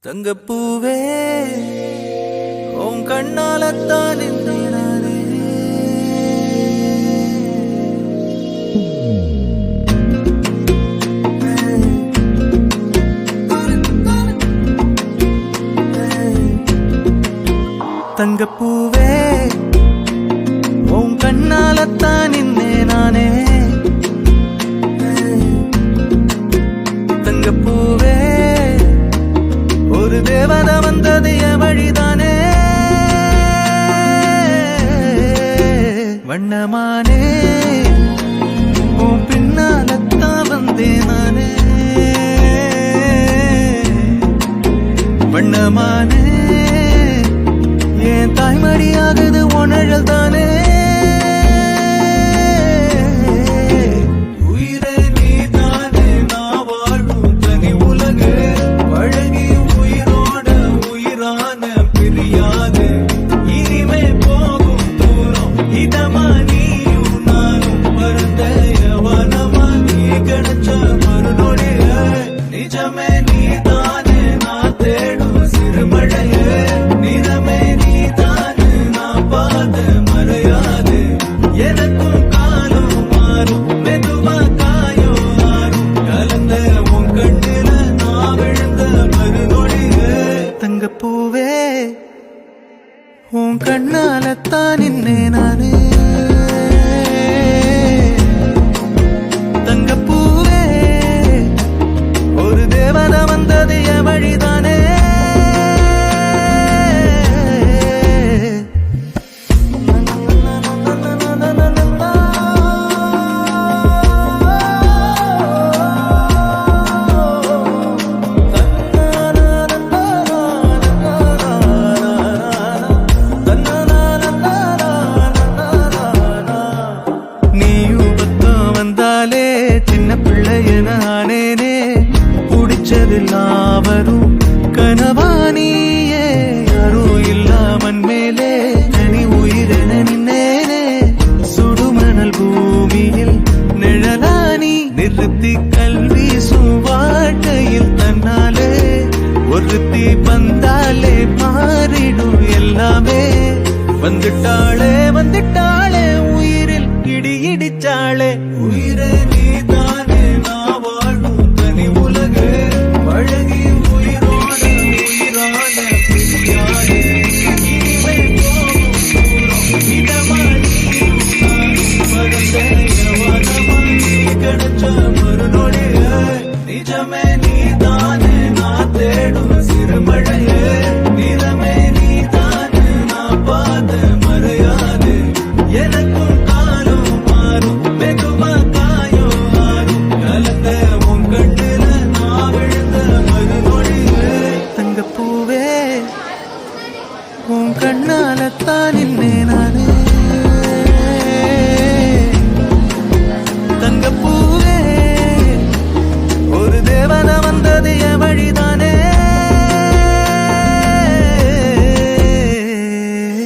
தங்கப்பூவே உன் கண்ணாலத்தான் நானே தங்கப்பூவே உன் கண்ணாலத்தான் நானே தங்கப்பூவே ஒரு தேவத வந்தது என் வழிதானே வண்ணமானே உன் பின்னாலத்தான் வந்தேன் நானே வண்ணமானே என் தாய்மடியாகுது உணழல் தானே தங்கப்பூவே உன் கண்ணாலத்தான் நானே தங்கப்பூவே ஒரு தேவதை வந்தது என் வழிதானே சின்ன பிள்ளைய நானேனே புடிச்சதெல்லாம் வரும் கனவானியே யாரும் இல்லாமன் மேலே தனி உயிரென நின்னேனே சுடுமணல் பூமியில் நிழலானி நிறுத்தி கல்வி வாழ்க்கையில் தன்னாலே ஒருத்தி வந்தாலே மாறிடும் எல்லாமே வந்துட்டாளே வந்துட்டாளே உயிரில் இடி இடிச்சாளே உயிரே நீதானே நான் வாழும் தனி உலகு பழகி உயிரோட உயிரான பிரியாதே இனிமே போகும் இதமானி கிடைச்ச மறுநொடிய நிஜமே நீதானே நான் தேடும் சிறுமழையே நிறமே நீதானே நான் பார்த்த மறையாது எனக்கும் தங்கப்பூவே உன் கண்ணாலத்தான் நானே